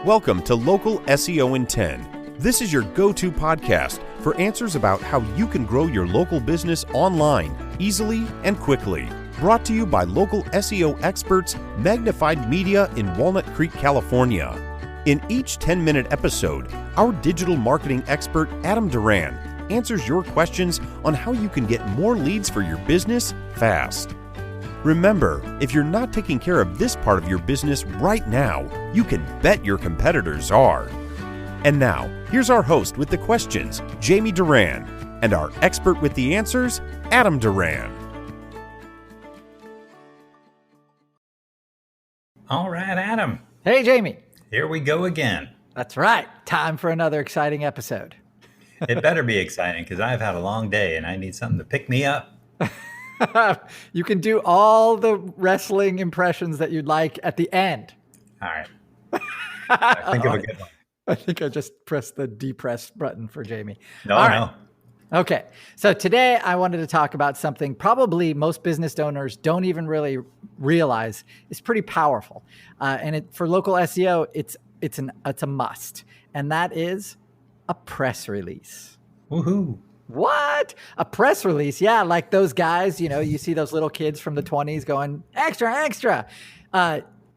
Welcome to Local SEO in 10. This is your go-to podcast for answers about how you can grow your local business online easily and quickly. Brought to you by local SEO experts Magnified Media in Walnut Creek, California. In each 10-minute episode, our digital marketing expert Adam Duran answers your questions on how you can get more leads for your business fast. Remember, if you're not taking care of this part of your business right now, you can bet your competitors are. And now, here's our host with the questions, Jamie Duran, and our expert with the answers, Adam Duran. All right, Adam. Hey, Jamie. Here we go again. That's right. Time for another exciting episode. It better be exciting because I've had a long day and I need something to pick me up. You can do all the wrestling impressions that you'd like at the end. All right. Think of a good one. I think I just pressed the depress button for Jamie. No. Okay. So today I wanted to talk about something probably most business owners don't even really realize is pretty powerful. For local SEO, it's a must. And that is a press release. Woohoo. What? A press release? Yeah, like those guys, you see those little kids from the 20s going, extra, extra.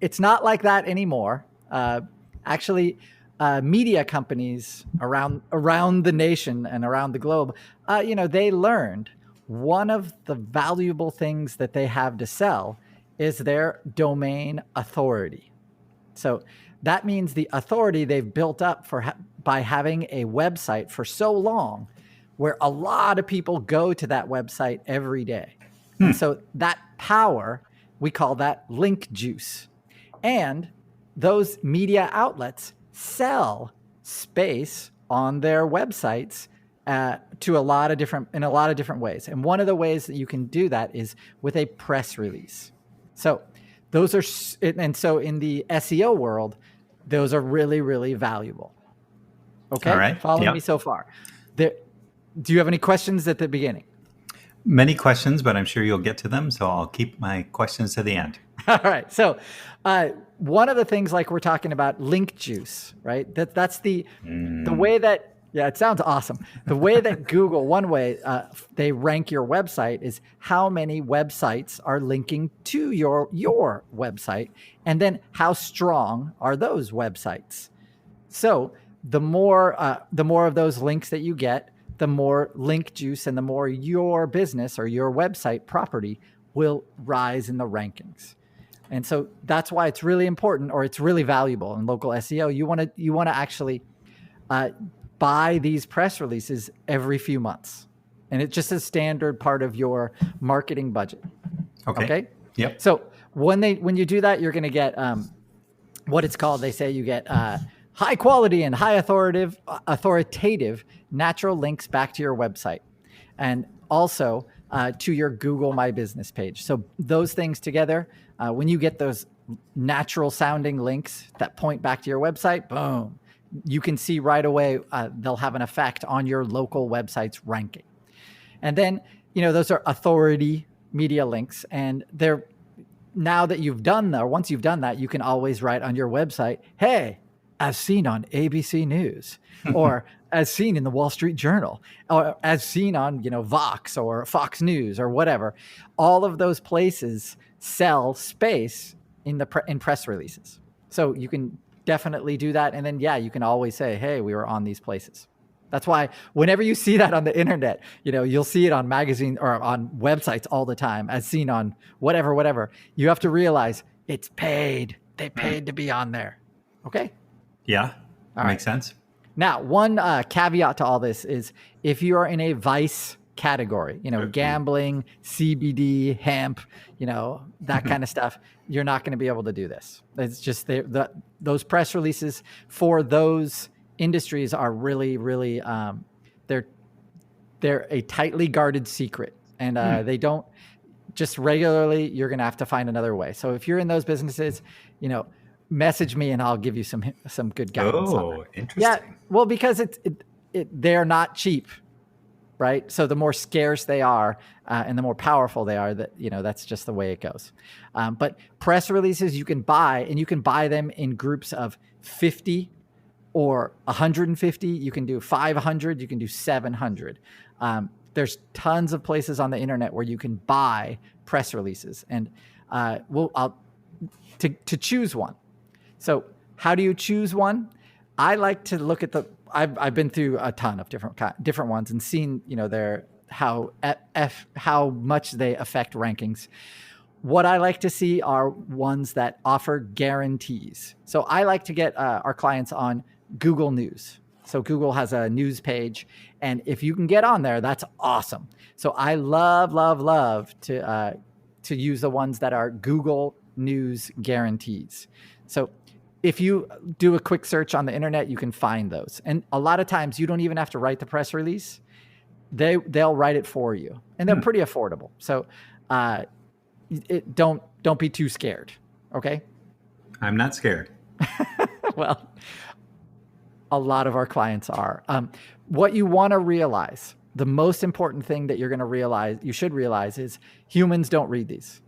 It's not like that anymore. Actually, media companies around the nation and around the globe, they learned one of the valuable things that they have to sell is their domain authority. So that means the authority they've built up by having a website for so long, where a lot of people go to that website every day. And so that power, we call that link juice. And those media outlets sell space on their websites in a lot of different ways. And one of the ways that you can do that is with a press release. So those are, and so in the SEO world, those are really, really valuable. Okay, all right. Following me so far. Do you have any questions at the beginning? Many questions, but I'm sure you'll get to them. So I'll keep my questions to the end. All right. So one of the things, like we're talking about link juice, right? That's the way that, it sounds awesome. The way that Google, one way they rank your website is how many websites are linking to your website, and then how strong are those websites. So the more of those links that you get, the more link juice and the more your business or your website property will rise in the rankings. And so that's why it's really important, or it's really valuable in local SEO. You want to actually buy these press releases every few months. And it's just a standard part of your marketing budget. Okay? Yep. So when you do that, you're going to get what it's called. They say you get high quality and high authoritative natural links back to your website, and also to your Google My Business page. So those things together, when you get those natural sounding links that point back to your website, boom, you can see right away they'll have an effect on your local website's ranking. And then, those are authority media links, and now that you've done that, or once you've done that, you can always write on your website, hey, as seen on ABC News, or as seen in the Wall Street Journal, or as seen on, Vox or Fox News or whatever. All of those places sell space in press releases. So you can definitely do that. And then, you can always say, hey, we were on these places. That's why whenever you see that on the internet, you'll see it on magazine or on websites all the time, as seen on whatever. You have to realize it's paid. They paid to be on there. Okay? Yeah, makes sense. Now, one caveat to all this is if you are in a vice category, gambling, CBD, hemp, that kind of stuff, you're not going to be able to do this. It's just those press releases for those industries are really, really, they're a tightly guarded secret, and they don't just regularly. You're going to have to find another way. So if you're in those businesses, message me and I'll give you some good guidance. Oh, interesting. Yeah, well, because they're not cheap. right? So the more scarce they are and the more powerful they are, that's just the way it goes. But press releases you can buy, and you can buy them in groups of 50 or 150. You can do 500. You can do 700. There's tons of places on the internet where you can buy press releases, and to choose one. So how do you choose one? I like to look at I've been through a ton of different ones and seen, how much they affect rankings. What I like to see are ones that offer guarantees. So I like to get our clients on Google News. So Google has a news page, and if you can get on there, that's awesome. So I love to use the ones that are Google News guarantees. So if you do a quick search on the internet, you can find those. And a lot of times you don't even have to write the press release. They'll write it for you, and they're pretty affordable. So don't be too scared. Okay. I'm not scared. Well, a lot of our clients are. What you want to realize, the most important thing that you should realize is humans don't read these.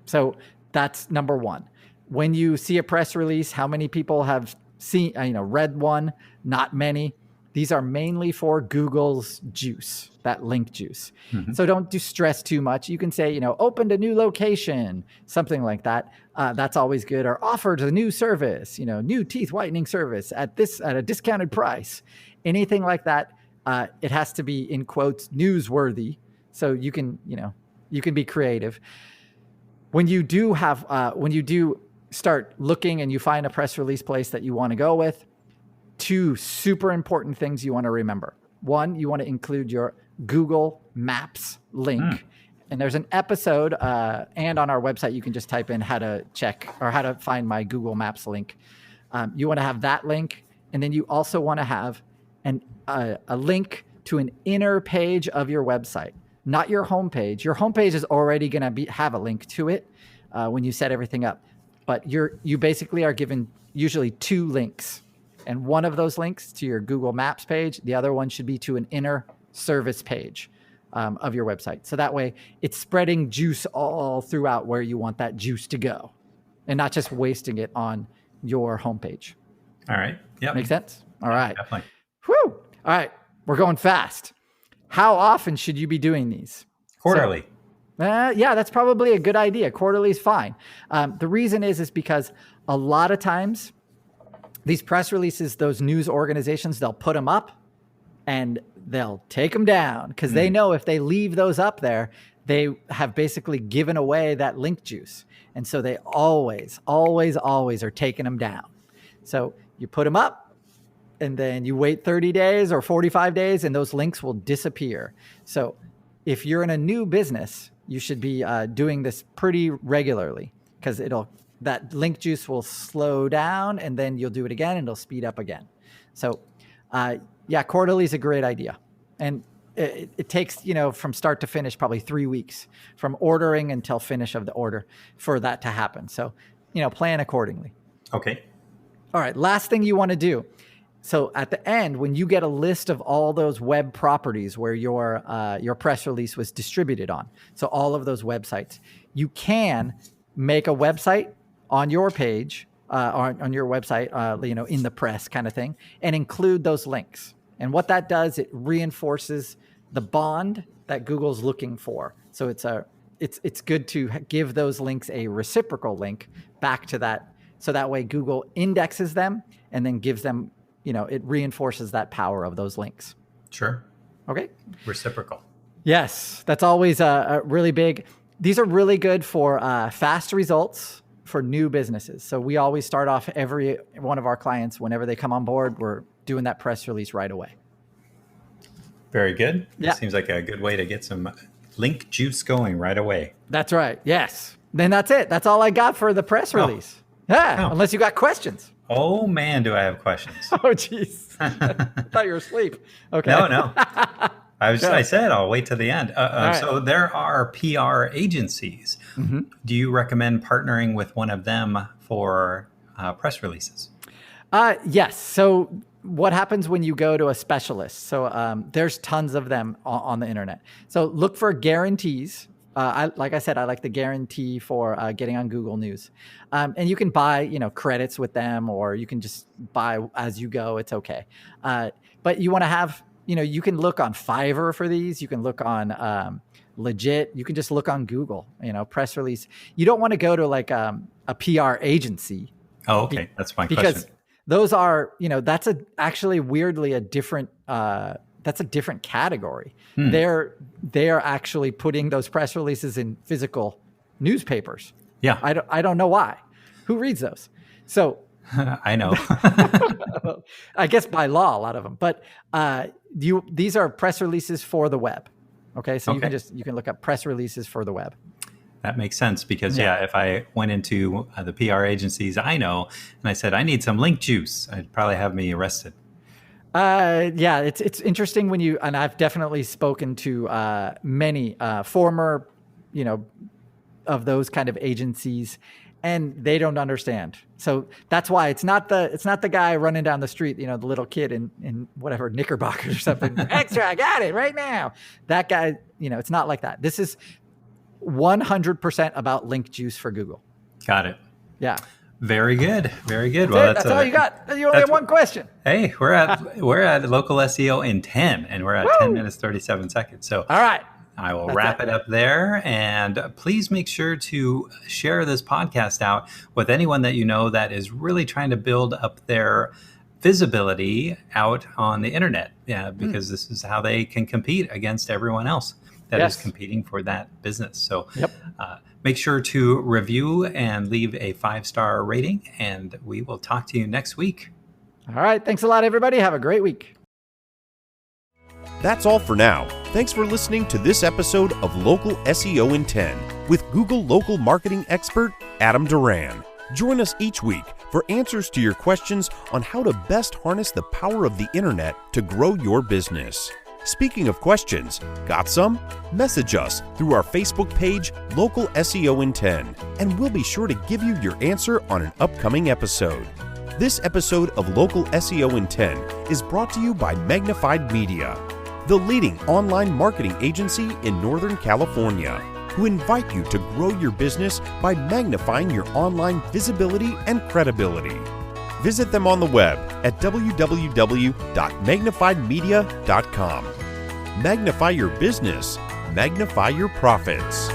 So that's number one. When you see a press release, how many people have read one? Not many. These are mainly for Google's juice, that link juice. Mm-hmm. So don't stress too much. You can say, opened a new location, something like that. That's always good. Or offered a new service, new teeth whitening service at a discounted price. Anything like that. It has to be, in quotes, newsworthy. So you can be creative. When you do start looking and you find a press release place that you want to go with, two super important things you want to remember. One, you want to include your Google Maps link. And there's an episode, and on our website, you can just type in how to check or how to find my Google Maps link. You want to have that link. And then you also want to have a link to an inner page of your website, not your homepage. Your homepage is already going to have a link to it when you set everything up. But you basically are given usually two links, and one of those links to your Google Maps page. The other one should be to an inner service page of your website. So that way it's spreading juice all throughout where you want that juice to go, and not just wasting it on your homepage. All right. Yeah. Make sense? All right. Definitely. Whew. All right. We're going fast. How often should you be doing these? Quarterly. Yeah, that's probably a good idea. Quarterly is fine. The reason is because a lot of times these press releases, those news organizations, they'll put them up and they'll take them down because they know if they leave those up there, they have basically given away that link juice. And so they always are taking them down. So you put them up and then you wait 30 days or 45 days and those links will disappear. So if you're in a new business, you should be doing this pretty regularly because that link juice will slow down and then you'll do it again and it'll speed up again. So quarterly is a great idea. And it takes, from start to finish, probably 3 weeks from ordering until finish of the order for that to happen. So, plan accordingly. Okay. All right. Last thing you want to do. So at the end, when you get a list of all those web properties where your press release was distributed on, so all of those websites, you can make a website on your page, on your website, in the press kind of thing, and include those links. And what that does, it reinforces the bond that Google's looking for. So it's good to give those links a reciprocal link back to that, so that way Google indexes them and then gives them, it reinforces that power of those links. Sure. Okay. Reciprocal. Yes, that's always a really big. These are really good for fast results for new businesses. So we always start off every one of our clients, whenever they come on board, we're doing that press release right away. Very good. Yeah. Seems like a good way to get some link juice going right away. That's right. Yes. Then that's it. That's all I got for the press release. Yeah. Oh. Unless you got questions. Oh man, do I have questions? Oh geez. I thought you were asleep. Okay. No. I said I'll wait till the end. Right. So there are PR agencies. Mm-hmm. Do you recommend partnering with one of them for press releases? Yes. So what happens when you go to a specialist? So there's tons of them on the internet. So look for guarantees. Like I said, I like the guarantee for getting on Google News. And you can buy, credits with them, or you can just buy as you go. It's okay. But you want to have, you can look on Fiverr for these. You can look on Legit. You can just look on Google, press release. You don't want to go to like a PR agency. Oh, okay. That's my because question. Those are, that's actually weirdly a different, that's a different category. They are actually putting those press releases in physical newspapers. Yeah. I don't know why. Who reads those? So I know. I guess by law, a lot of them, but these are press releases for the web. Okay. So you can look up press releases for the web. That makes sense because, if I went into the PR agencies I know and I said, I need some link juice, I'd probably have me arrested. It's interesting when and I've definitely spoken to many former, of those kind of agencies, and they don't understand. So that's why it's not the guy running down the street, the little kid in whatever Knickerbockers or something. Extra, I got it right now. That guy, it's not like that. This is 100% about link juice for Google. Got it. Yeah. Very good. Very good. That's all you got. You only have one question. Hey, we're at local SEO in 10, and we're at 10 minutes, 37 seconds. So all right. I will wrap it up there. And please make sure to share this podcast out with anyone that you know that is really trying to build up their visibility out on the internet. Yeah, because this is how they can compete against everyone else that is competing for that business. So make sure to review and leave a 5-star rating, and we will talk to you next week. All right. Thanks a lot, everybody. Have a great week. That's all for now. Thanks for listening to this episode of Local SEO in 10 with Google local marketing expert Adam Duran. Join us each week for answers to your questions on how to best harness the power of the internet to grow your business. Speaking of questions, got some? Message us through our Facebook page, Local SEO in 10, and we'll be sure to give you your answer on an upcoming episode. This episode of Local SEO in 10 is brought to you by Magnified Media, the leading online marketing agency in Northern California, who invite you to grow your business by magnifying your online visibility and credibility. Visit them on the web at www.magnifiedmedia.com. Magnify your business, magnify your profits.